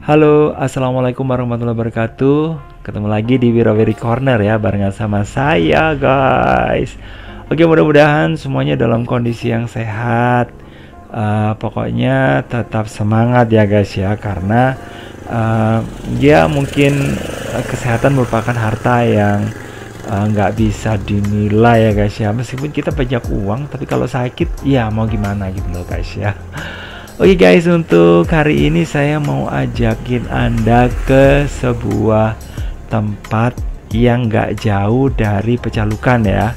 Halo, assalamualaikum warahmatullahi wabarakatuh. Ketemu lagi di Wirawiri Corner ya, barengan sama saya guys. Oke, mudah-mudahan semuanya dalam kondisi yang sehat. Pokoknya tetap semangat ya guys ya, karena ya mungkin kesehatan merupakan harta yang nggak bisa dinilai ya guys ya. Meskipun kita banyak uang, tapi kalau sakit ya mau gimana gitu loh guys ya. Oke guys, untuk hari ini saya mau ajakin Anda ke sebuah tempat yang gak jauh dari Pecalukan ya.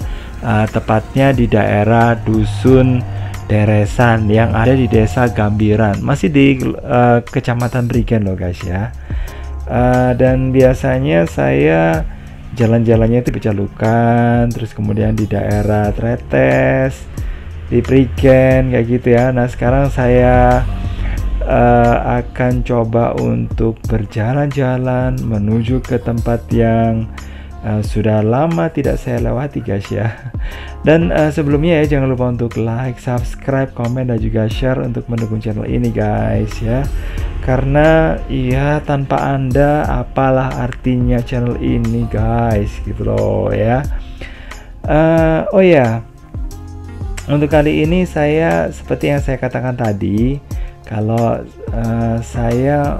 Tepatnya di daerah Dusun Deresan yang ada di Desa Gambiran, masih di Kecamatan Brigen loh guys ya. Dan biasanya saya jalan-jalannya itu Pecalukan, terus kemudian di daerah Tretes, di Prigen kayak gitu ya. Nah sekarang saya akan coba untuk berjalan-jalan menuju ke tempat yang sudah lama tidak saya lewati guys ya. Dan sebelumnya ya jangan lupa untuk like, subscribe, komen, dan juga share untuk mendukung channel ini guys ya. Karena ya tanpa Anda apalah artinya channel ini guys gitu loh ya. Oh ya, untuk kali ini saya seperti yang saya katakan tadi, kalau saya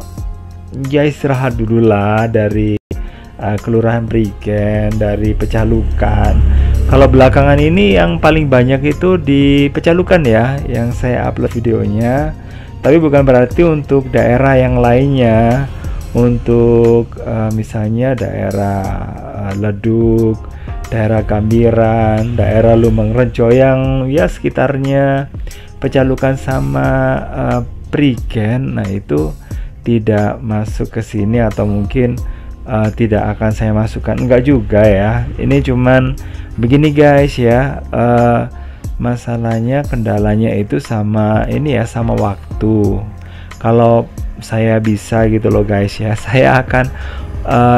ya istirahat dulu lah dari Kelurahan Prigen, dari Pecalukan. Kalau belakangan ini yang paling banyak itu di Pecalukan ya, yang saya upload videonya. Tapi bukan berarti untuk daerah yang lainnya, untuk misalnya daerah Leduk, daerah Gambiran, daerah Lumeng Rejo yang ya sekitarnya Pecalukan sama Prigen, nah itu tidak masuk ke sini atau mungkin tidak akan saya masukkan, enggak juga ya. Ini cuman begini guys ya, masalahnya kendalanya itu sama ini ya, sama waktu. Kalau saya bisa gitu loh guys ya, saya akan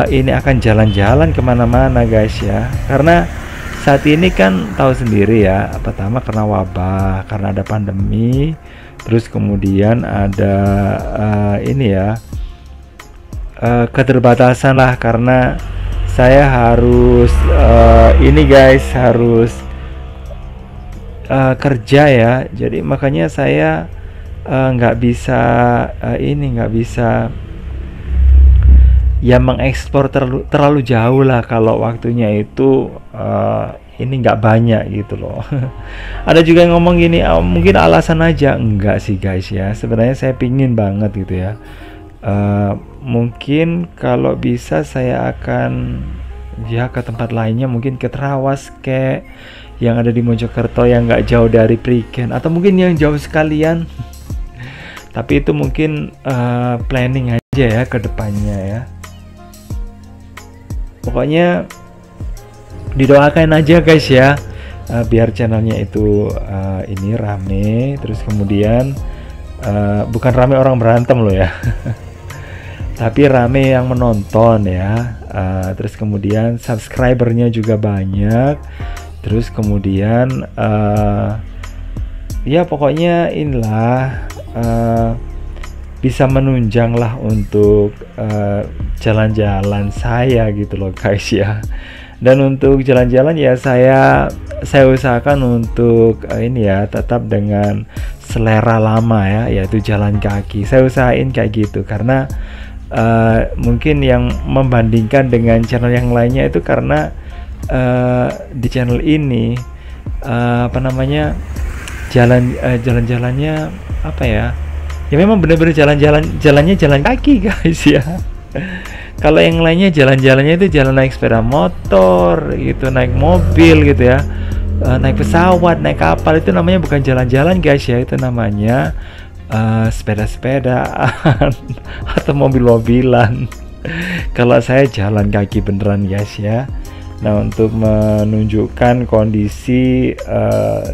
ini akan jalan-jalan kemana-mana guys ya, karena saat ini kan tahu sendiri ya, pertama karena wabah, karena ada pandemi, terus kemudian ada ini ya, keterbatasan lah, karena saya harus ini guys, harus kerja ya, jadi makanya saya nggak bisa nggak bisa ya mengekspor terlalu jauh lah kalau waktunya itu ini nggak banyak gitu loh. Ada juga yang ngomong gini, mungkin alasan aja. Enggak sih guys ya, sebenarnya saya pingin banget gitu ya. Mungkin kalau bisa saya akan ya ke tempat lainnya, mungkin ke Trawas kayak yang ada di Mojokerto yang nggak jauh dari Prigen, atau mungkin yang jauh sekalian. Tapi itu mungkin planning aja ya ke depannya ya. Pokoknya didoakan aja guys ya, biar channelnya itu ini rame, terus kemudian bukan rame orang berantem loh ya. Tapi rame yang menonton ya, terus kemudian subscribernya juga banyak, terus kemudian ya pokoknya inilah bisa menunjang lah untuk jalan-jalan saya gitu loh guys ya. Dan untuk jalan-jalan ya saya usahakan untuk ini ya tetap dengan selera lama ya, yaitu jalan kaki. Saya usahain kayak gitu, karena mungkin yang membandingkan dengan channel yang lainnya itu karena di channel ini apa namanya, jalan-jalannya apa ya, ya memang benar-benar jalannya jalan kaki guys ya. Kalau yang lainnya jalan-jalannya itu jalan naik sepeda motor gitu, naik mobil gitu ya, naik pesawat, naik kapal, itu namanya bukan jalan-jalan guys ya, itu namanya sepeda-sepedaan atau mobil-mobilan. Kalau saya jalan kaki beneran guys ya. Nah, untuk menunjukkan kondisi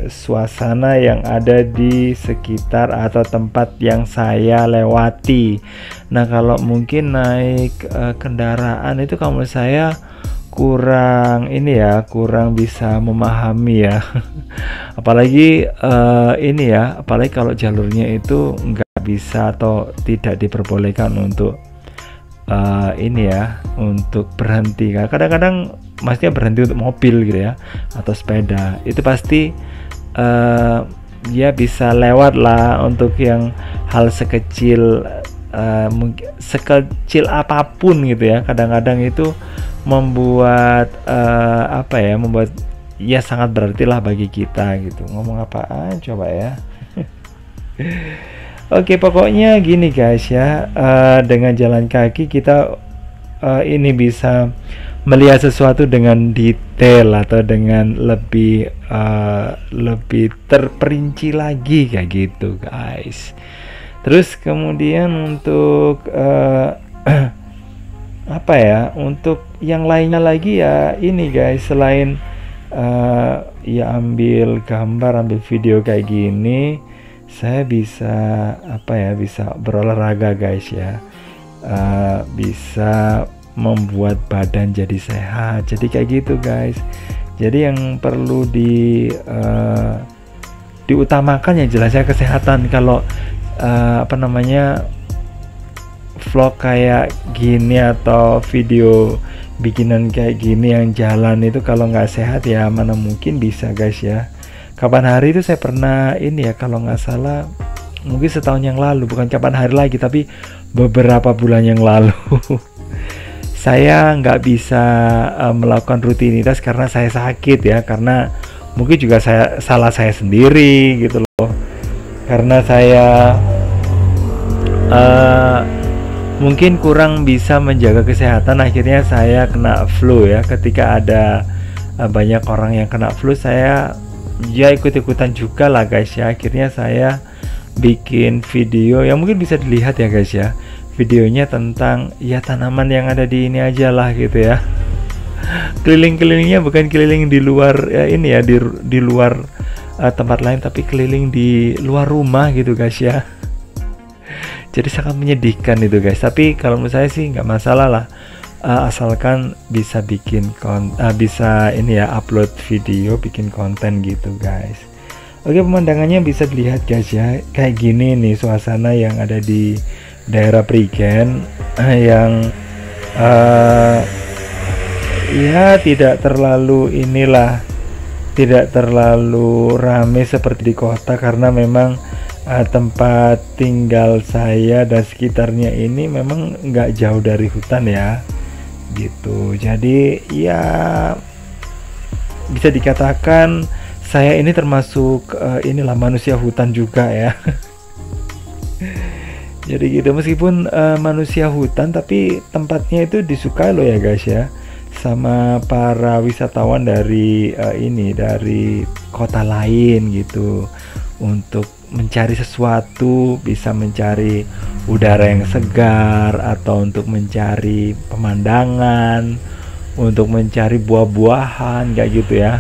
suasana yang ada di sekitar atau tempat yang saya lewati. Nah, kalau mungkin naik kendaraan itu kalau menurut saya kurang ini ya, kurang bisa memahami ya. Apalagi ini ya, apalagi kalau jalurnya itu nggak bisa atau tidak diperbolehkan untuk ini ya, untuk berhenti. Kadang-kadang maksudnya berhenti untuk mobil gitu ya, atau sepeda. Itu pasti ya bisa lewat lah untuk yang hal sekecil mungkin sekecil apapun gitu ya. Kadang-kadang itu membuat apa ya, membuat ya sangat berarti lah bagi kita gitu. Ngomong apaan coba ya. Oke, pokoknya gini guys ya, dengan jalan kaki kita ini bisa melihat sesuatu dengan detail atau dengan lebih lebih terperinci lagi kayak gitu guys. Terus kemudian untuk apa ya, untuk yang lainnya lagi ya ini guys, selain ya ambil gambar, ambil video kayak gini, saya bisa apa ya, bisa berolahraga guys ya, bisa membuat badan jadi sehat. Jadi kayak gitu guys. Jadi yang perlu diutamakan yang jelasnya kesehatan. Kalau apa namanya, vlog kayak gini atau video bikinan kayak gini yang jalan itu kalau nggak sehat ya mana mungkin bisa guys ya. Kapan hari itu saya pernah ini ya, kalau nggak salah mungkin setahun yang lalu, bukan kapan hari lagi tapi beberapa bulan yang lalu. Saya nggak bisa melakukan rutinitas karena saya sakit ya, karena mungkin juga salah saya sendiri gitu loh, karena saya mungkin kurang bisa menjaga kesehatan. Akhirnya saya kena flu ya. Ketika ada banyak orang yang kena flu, saya ya ikut-ikutan juga lah guys ya. Akhirnya saya bikin video yang mungkin bisa dilihat ya guys ya, videonya tentang ya tanaman yang ada di ini aja lah gitu ya. Keliling-kelilingnya bukan keliling di luar ya, ini ya di luar tempat lain, tapi keliling di luar rumah gitu guys ya. Jadi sangat menyedihkan itu guys. Tapi kalau menurut saya sih nggak masalah lah, asalkan bisa bikin bisa ini ya, upload video, bikin konten gitu guys. Oke, pemandangannya bisa dilihat guys ya, kayak gini nih suasana yang ada di daerah Prigen, yang ya tidak terlalu inilah, tidak terlalu ramai seperti di kota, karena memang tempat tinggal saya dan sekitarnya ini memang nggak jauh dari hutan ya gitu. Jadi ya bisa dikatakan saya ini termasuk inilah manusia hutan juga ya. Jadi gitu, meskipun manusia hutan tapi tempatnya itu disukai loh ya guys ya, sama para wisatawan dari ini dari kota lain gitu, untuk mencari sesuatu, bisa mencari udara yang segar, atau untuk mencari pemandangan, untuk mencari buah-buahan kayak gitu ya.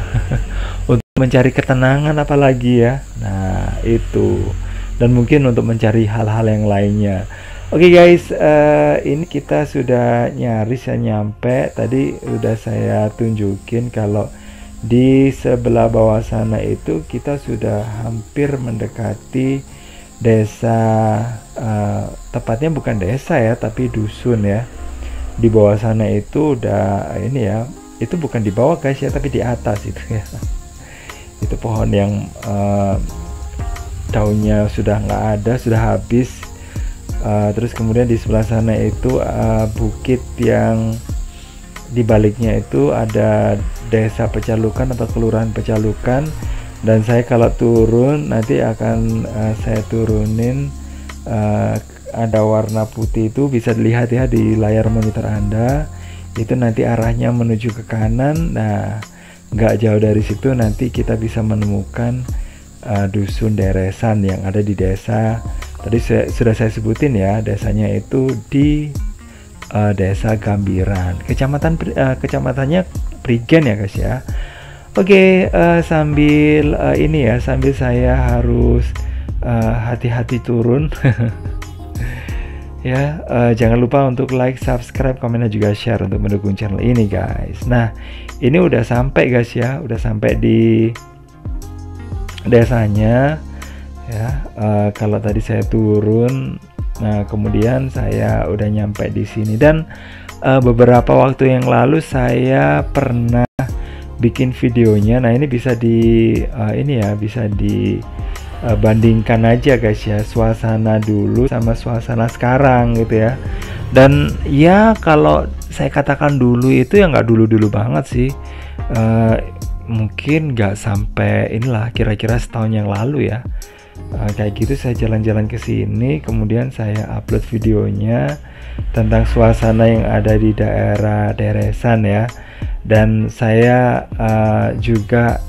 Untuk mencari ketenangan apalagi ya. Nah itu, dan mungkin untuk mencari hal-hal yang lainnya. Oke guys, ini kita sudah nyaris ya nyampe. Tadi udah saya tunjukin kalau di sebelah bawah sana itu kita sudah hampir mendekati desa, tepatnya bukan desa ya, tapi dusun ya. Di bawah sana itu udah ini ya, itu bukan di bawah guys ya, tapi di atas itu ya. Itu pohon yang daunnya sudah nggak ada, sudah habis. Terus kemudian di sebelah sana itu bukit yang di baliknya itu ada desa Pecalukan atau kelurahan Pecalukan. Dan saya kalau turun nanti akan saya turunin, ada warna putih itu bisa dilihat ya di layar monitor Anda. Itu nanti arahnya menuju ke kanan. Nah nggak jauh dari situ nanti kita bisa menemukan dusun deresan yang ada di desa tadi sudah saya sebutin ya. Desanya itu di desa Gambiran, kecamatannya Prigen ya guys ya. Oke, sambil ini ya, sambil saya harus hati-hati turun. ya. Jangan lupa untuk like, subscribe, komen, dan juga share untuk mendukung channel ini guys. Nah ini udah sampai guys ya, udah sampai di desanya ya. Kalau tadi saya turun, nah kemudian saya udah nyampe di sini. Dan beberapa waktu yang lalu saya pernah bikin videonya. Nah ini bisa di ini ya, bisa dibandingkan aja guys ya, suasana dulu sama suasana sekarang gitu ya. Dan ya kalau saya katakan dulu itu ya nggak dulu-dulu banget sih, mungkin nggak sampai inilah, kira-kira setahun yang lalu ya. Kayak gitu saya jalan-jalan ke sini, kemudian saya upload videonya tentang suasana yang ada di daerah Deresan ya. Dan saya juga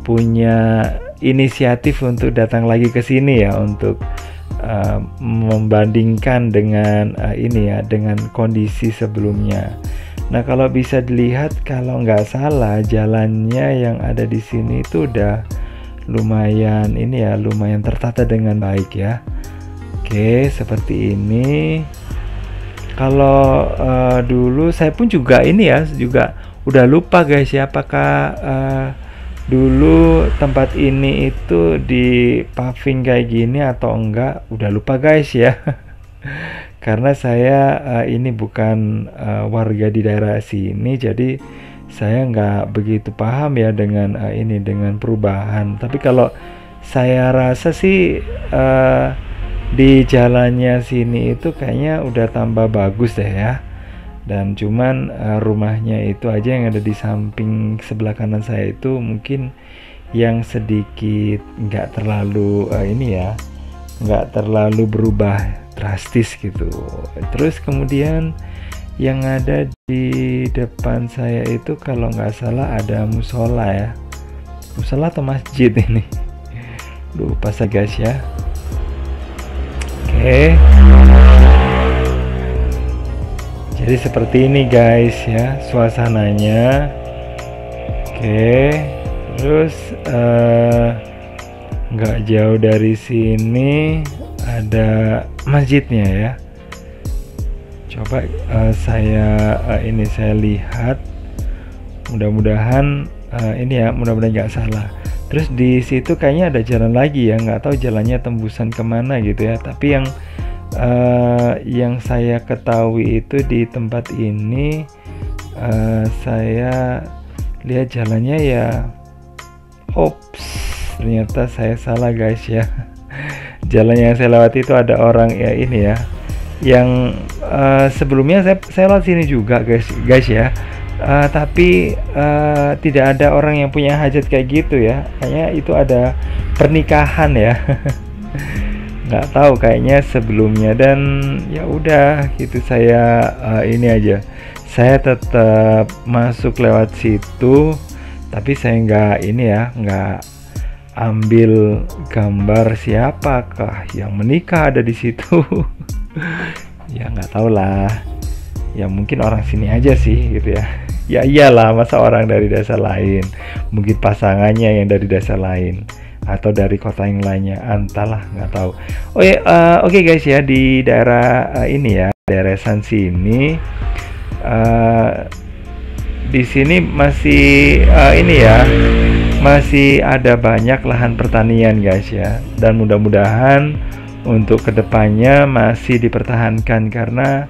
punya inisiatif untuk datang lagi ke sini ya, untuk membandingkan dengan ini ya, dengan kondisi sebelumnya. Nah kalau bisa dilihat, kalau nggak salah jalannya yang ada di sini itu udah lumayan ini ya, lumayan tertata dengan baik ya. Oke, seperti ini. Kalau dulu saya pun juga ini ya, juga udah lupa guys ya, apakah dulu tempat ini itu di paving kayak gini atau enggak, udah lupa guys ya. Karena saya ini bukan warga di daerah sini, jadi saya nggak begitu paham ya dengan ini, dengan perubahan. Tapi kalau saya rasa sih di jalannya sini itu kayaknya udah tambah bagus deh ya. Dan cuman rumahnya itu aja yang ada di samping sebelah kanan saya itu mungkin yang sedikit nggak terlalu ini ya, nggak terlalu berubah drastis gitu. Terus kemudian yang ada di depan saya itu kalau nggak salah ada musola ya, musola atau masjid ini, lupa saya guys ya. Oke, jadi seperti ini guys ya suasananya. Oke, terus nggak jauh dari sini ada masjidnya ya. Coba saya lihat, mudah-mudahan ini ya, mudah-mudahan nggak salah. Terus di situ kayaknya ada jalan lagi ya, nggak tahu jalannya tembusan kemana gitu ya. Tapi yang saya ketahui itu di tempat ini saya lihat jalannya ya, ops, ternyata saya salah guys ya. Jalan yang saya lewati itu ada orang ya ini ya, yang sebelumnya saya lewat sini juga guys ya, tapi tidak ada orang yang punya hajat kayak gitu ya. Kayaknya itu ada pernikahan ya. Nggak tahu kayaknya sebelumnya. Dan ya udah gitu, saya ini aja, saya tetap masuk lewat situ, tapi saya nggak ini ya, nggak ambil gambar siapakah yang menikah ada di situ. Ya nggak tahu lah, ya mungkin orang sini aja sih gitu ya. Ya iyalah, masa orang dari desa lain, mungkin pasangannya yang dari desa lain atau dari kota yang lainnya, entahlah, nggak tahu. Oke guys ya, di daerah ini ya, daerah San sini, di sini masih ini ya, masih ada banyak lahan pertanian guys ya. Dan mudah-mudahan untuk kedepannya masih dipertahankan, karena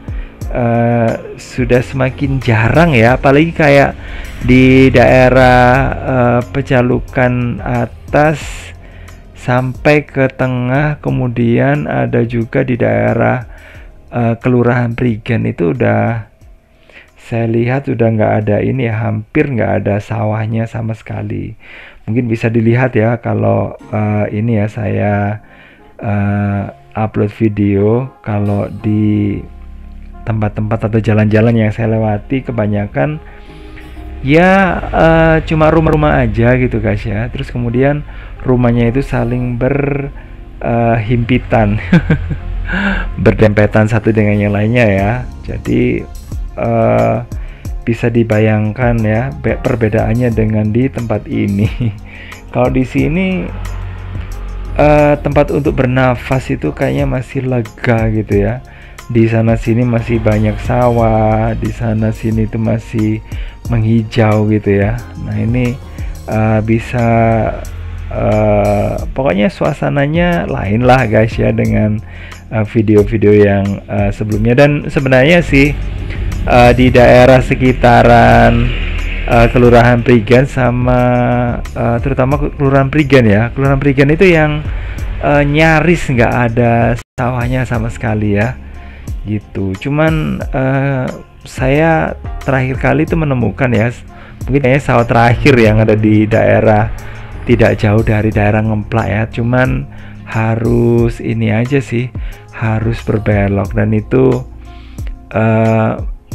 sudah semakin jarang ya, apalagi kayak di daerah Pecalukan atas sampai ke tengah, kemudian ada juga di daerah Kelurahan Prigen, itu udah saya lihat udah nggak ada ini ya, hampir nggak ada sawahnya sama sekali. Mungkin bisa dilihat ya kalau ini ya, saya upload video, kalau di tempat-tempat atau jalan-jalan yang saya lewati kebanyakan ya cuma rumah-rumah aja gitu guys ya. Terus kemudian rumahnya itu saling berhimpitan, berdempetan satu dengan yang lainnya ya. Jadi bisa dibayangkan ya perbedaannya dengan di tempat ini. Kalau di sini tempat untuk bernafas itu kayaknya masih lega gitu ya, di sana sini masih banyak sawah, di sana sini itu masih menghijau gitu ya. Nah ini bisa pokoknya suasananya lain lah guys ya dengan video-video yang sebelumnya. Dan sebenarnya sih di daerah sekitaran Kelurahan Prigen sama terutama Kelurahan Prigen ya, Kelurahan Prigen itu yang nyaris nggak ada sawahnya sama sekali ya gitu. Cuman saya terakhir kali itu menemukan ya, mungkin kayaknya sawah terakhir yang ada di daerah tidak jauh dari daerah Ngemplak ya. Cuman harus ini aja sih, harus berbelok, dan itu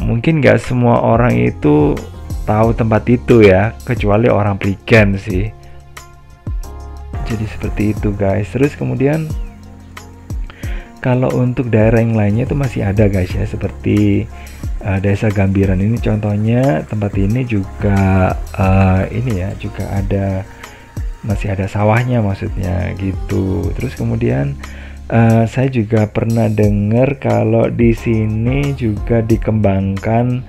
mungkin nggak semua orang itu tahu tempat itu ya, kecuali orang Prigen sih. Jadi seperti itu guys. Terus kemudian kalau untuk daerah yang lainnya itu masih ada guys ya, seperti Desa Gambiran ini contohnya. Tempat ini juga ini ya, juga ada, masih ada sawahnya maksudnya gitu. Terus kemudian saya juga pernah dengar kalau di sini juga dikembangkan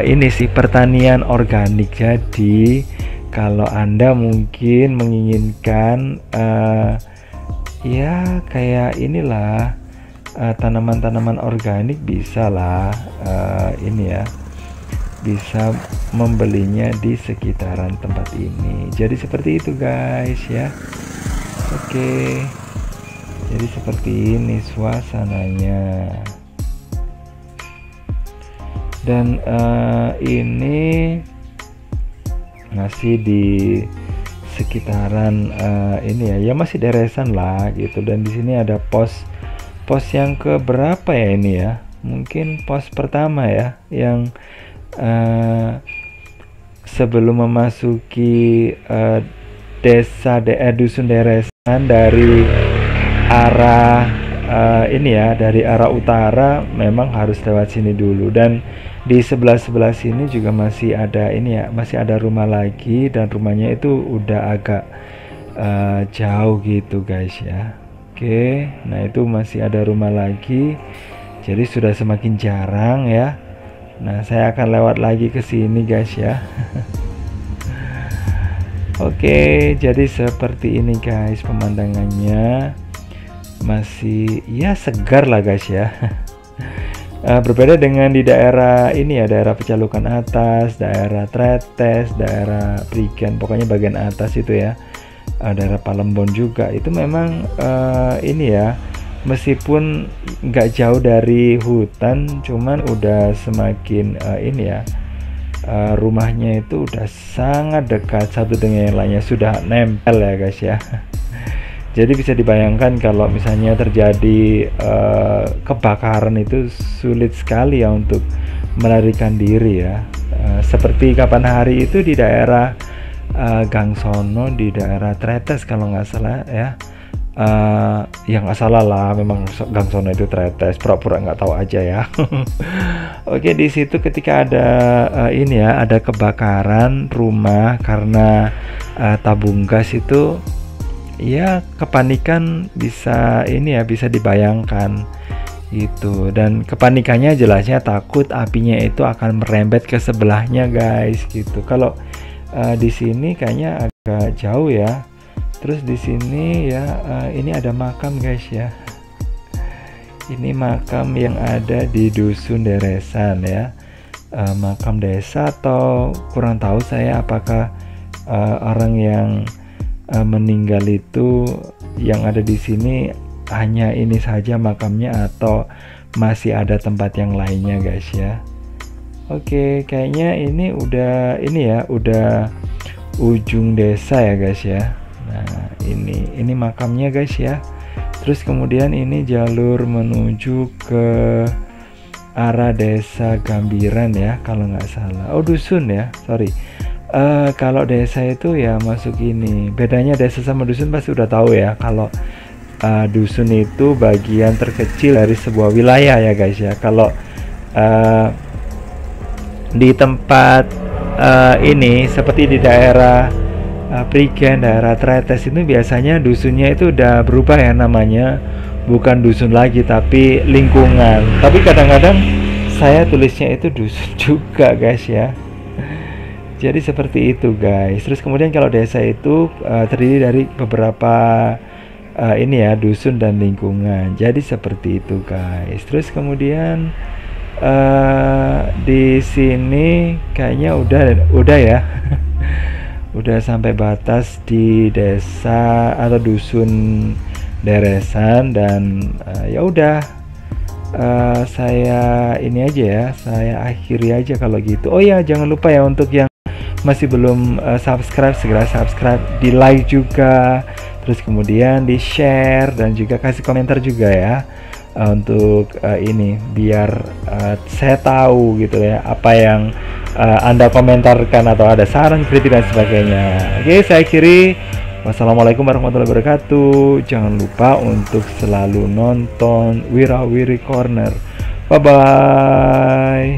ini sih pertanian organik. Jadi kalau Anda mungkin menginginkan ya kayak inilah tanaman-tanaman organik, bisa lah ini ya, bisa membelinya di sekitaran tempat ini. Jadi seperti itu guys ya. Oke, jadi seperti ini suasananya. Dan ini masih di sekitaran ini ya, masih deresan lah gitu. Dan di sini ada pos yang ke berapa ya ini ya, mungkin pos pertama ya, yang sebelum memasuki dusun deresan dari arah ini ya, dari arah utara memang harus lewat sini dulu. Dan di sebelah sini juga masih ada ini ya, masih ada rumah lagi, dan rumahnya itu udah agak jauh gitu guys ya. Oke, nah itu masih ada rumah lagi, jadi sudah semakin jarang ya. Nah saya akan lewat lagi ke sini guys ya. Oke, jadi seperti ini guys pemandangannya, masih ya segar lah guys ya. Berbeda dengan di daerah ini ya, daerah Pecalukan Atas, daerah Tretes, daerah Prigen, pokoknya bagian atas itu ya, daerah Palembon juga itu memang ini ya, meskipun nggak jauh dari hutan, cuman udah semakin ini ya, rumahnya itu udah sangat dekat satu dengan yang lainnya, sudah nempel ya guys ya. Jadi bisa dibayangkan kalau misalnya terjadi kebakaran itu sulit sekali ya untuk melarikan diri ya. Seperti kapan hari itu di daerah Gangsono, di daerah Tretes kalau nggak salah ya. Yang nggak salah lah, memang Gangsono itu Tretes, pura-pura nggak tahu aja ya. Oke, di situ ketika ada ini ya, ada kebakaran rumah karena tabung gas itu. Ya kepanikan bisa ini ya, bisa dibayangkan gitu. Dan kepanikannya jelasnya takut apinya itu akan merembet ke sebelahnya guys gitu. Kalau di sini kayaknya agak jauh ya. Terus di sini ya ini ada makam guys ya. Ini makam yang ada di dusun deresan ya, makam desa atau kurang tahu saya apakah orang yang meninggal itu yang ada di sini hanya ini saja makamnya atau masih ada tempat yang lainnya guys ya. Oke, kayaknya ini udah ini ya, udah ujung desa ya guys ya. Nah ini makamnya guys ya. Terus kemudian ini jalur menuju ke arah Desa Gambiran ya kalau nggak salah. Oh dusun ya, sorry. Kalau desa itu ya masuk ini. Bedanya desa sama dusun pasti udah tahu ya. Kalau dusun itu bagian terkecil dari sebuah wilayah ya guys ya. Kalau di tempat ini seperti di daerah Prigen, daerah Tretes itu biasanya dusunnya itu udah berubah ya namanya. bukan dusun lagi tapi lingkungan. Tapi kadang-kadang saya tulisnya itu dusun juga guys ya. Jadi seperti itu guys. Terus kemudian kalau desa itu terdiri dari beberapa ini ya, dusun dan lingkungan. Jadi seperti itu guys. Terus kemudian di sini kayaknya udah ya. Udah sampai batas di desa atau dusun deresan dan ya udah saya ini aja ya, saya akhiri aja kalau gitu. Oh ya, jangan lupa ya untuk yang masih belum subscribe, segera subscribe, di like juga, terus kemudian di share dan juga kasih komentar juga ya, untuk ini biar saya tahu gitu ya apa yang Anda komentarkan atau ada saran, kritik dan sebagainya. Oke, saya akhiri. Wassalamualaikum warahmatullahi wabarakatuh. Jangan lupa untuk selalu nonton Wirawiri Corner. Bye bye.